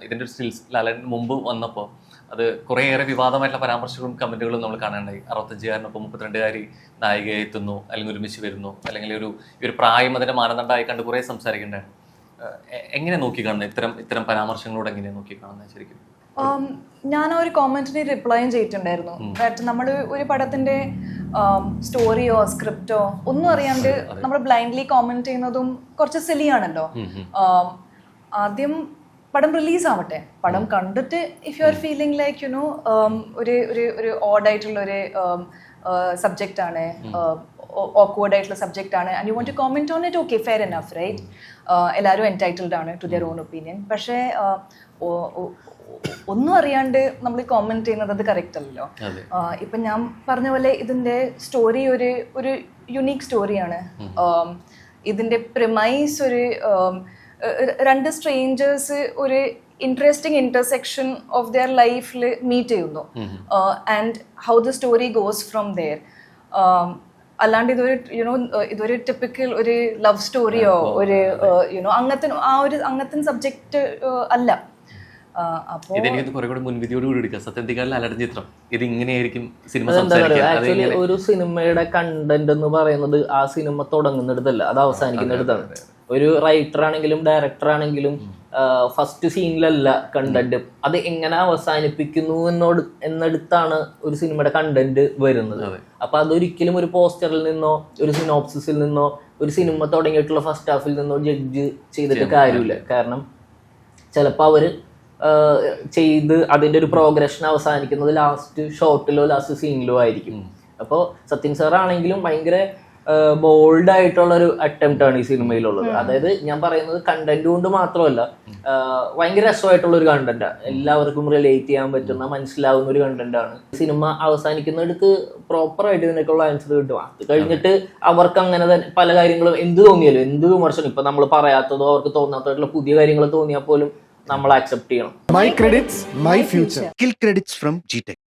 ഇതിൻ്റെ ഒരു സ്റ്റിൽസ് ലാലേട്ടൻ മുമ്പ് വന്നപ്പോൾ അത് കുറേയേറെ വിവാദമായിട്ടുള്ള പരാമർശങ്ങളും കമൻറ്റുകളും നമ്മൾ കാണാണ്ടായി. 65കാരനൊപ്പം 32കാരി നായികയായി എത്തുന്നു, അല്ലെങ്കിൽ ഒരുമിച്ച് വരുന്നു, അല്ലെങ്കിൽ ഈ ഒരു പ്രായം അതിൻ്റെ മാനദണ്ഡമായി കണ്ട് കുറേ സംസാരിക്കേണ്ടതാണ്. എങ്ങനെ നോക്കിക്കാണുന്നത് ഇത്തരം പരാമർശങ്ങളോട് എങ്ങനെയാണ് നോക്കിക്കാണുന്നത് ശരിക്കും? ഞാൻ ആ ഒരു കോമെന്റിന് റിപ്ലൈയും ചെയ്തിട്ടുണ്ടായിരുന്നു. നമ്മൾ ഒരു പടത്തിന്റെ സ്റ്റോറിയോ സ്ക്രിപ്റ്റോ ഒന്നും അറിയാണ്ട് നമ്മൾ ബ്ലൈൻഡ്ലി കോമെന്റ് ചെയ്യുന്നതും കുറച്ച് സിലിയാണല്ലോ. ആദ്യം പടം റിലീസ് ആവട്ടെ, പടം കണ്ടിട്ട് if you are feeling like you know ഒരു ഓഡായിട്ടുള്ള ഒരു സബ്ജക്റ്റ് ആണ്, ഓക്വേർഡ് ആയിട്ടുള്ള സബ്ജക്റ്റ് ആണ്, and you want to comment on it, okay, fair enough, right? എല്ലാവരും എൻറ്റൈറ്റിൽഡ് ആണ് ടു ദിയർ ഓൺ ഒപ്പീനിയൻ. പക്ഷേ ഒന്നും അറിയാണ്ട് നമ്മൾ കോമെന്റ് ചെയ്യുന്നത് അത് കറക്റ്റ് അല്ലല്ലോ. ഇപ്പം ഞാൻ പറഞ്ഞ പോലെ ഇതിൻ്റെ സ്റ്റോറി ഒരു യുണീക്ക് സ്റ്റോറിയാണ്. ഇതിൻ്റെ പ്രിമൈസ് രണ്ട് സ്ട്രേഞ്ചേഴ്സ് ഒരു ഇൻട്രസ്റ്റിംഗ് ഇന്റർസെക്ഷൻ ഓഫ് ദെയർ ലൈഫിൽ മീറ്റ് ചെയ്യുന്നു, and how the story goes from there. അല്ലാണ്ട് ഇതൊരു ടിപ്പിക്കൽ ഒരു ലവ് സ്റ്റോറിയോ അങ്ങനത്തെ സബ്ജക്റ്റ് അല്ല. ഒരു സിനിമയുടെ കണ്ടന്റ് എന്ന് പറയുന്നത് ആ സിനിമ തുടങ്ങുന്നിടത്തല്ല, അത് അവസാനിക്കുന്നിടത്താണ്. ഒരു റൈറ്റർ ആണെങ്കിലും ഡയറക്ടർ ആണെങ്കിലും ഫസ്റ്റ് സീനിലല്ല കണ്ടന്റ്, അത് എങ്ങനെ അവസാനിപ്പിക്കുന്നു എന്നിടത്താണ് ഒരു സിനിമയുടെ കണ്ടന്റ് വരുന്നത്. അപ്പൊ അതൊരിക്കലും ഒരു പോസ്റ്ററിൽ നിന്നോ ഒരു സിനോപ്സിസിൽ നിന്നോ ഒരു സിനിമ തുടങ്ങിയിട്ടുള്ള ഫസ്റ്റ് ഹാഫിൽ നിന്നോ ജഡ്ജ് ചെയ്തിട്ട് കാര്യമില്ല. കാരണം ചിലപ്പോൾ അവര് ചെയ്ത് അതിൻ്റെ ഒരു പ്രോഗ്രഷൻ അവസാനിക്കുന്നത് ലാസ്റ്റ് ഷോട്ടിലോ ലാസ്റ്റ് സീനിലോ ആയിരിക്കും. അപ്പോൾ സത്യൻ സാർ ആണെങ്കിലും ഭയങ്കര ബോൾഡ് ആയിട്ടുള്ള ഒരു അറ്റംപ്റ്റ് ആണ് ഈ സിനിമയിലുള്ളത്. അതായത് ഞാൻ പറയുന്നത് കണ്ടന്റ് കൊണ്ട് മാത്രമല്ല, ഭയങ്കര രസമായിട്ടുള്ള ഒരു കണ്ടന്റാണ്, എല്ലാവർക്കും റിലേറ്റ് ചെയ്യാൻ പറ്റുന്ന മനസ്സിലാവുന്ന ഒരു കണ്ടന്റാണ്. സിനിമ അവസാനിക്കുന്നിടത്ത് പ്രോപ്പറായിട്ട് ഇതിനൊക്കെയുള്ള ആൻസർ കിട്ടും. അത് കഴിഞ്ഞിട്ട് അവർക്ക് അങ്ങനെ തന്നെ പല കാര്യങ്ങളും എന്ത് തോന്നിയാലും, എന്ത് വിമർശനം ഇപ്പൊ നമ്മൾ പറയാത്തതോ അവർക്ക് തോന്നാത്തതായിട്ടുള്ള പുതിയ കാര്യങ്ങൾ തോന്നിയാൽ പോലും നമ്മൾ അക്സെപ്റ്റ് ചെയ്യണം. My credits, my future. Kill credits from GTech.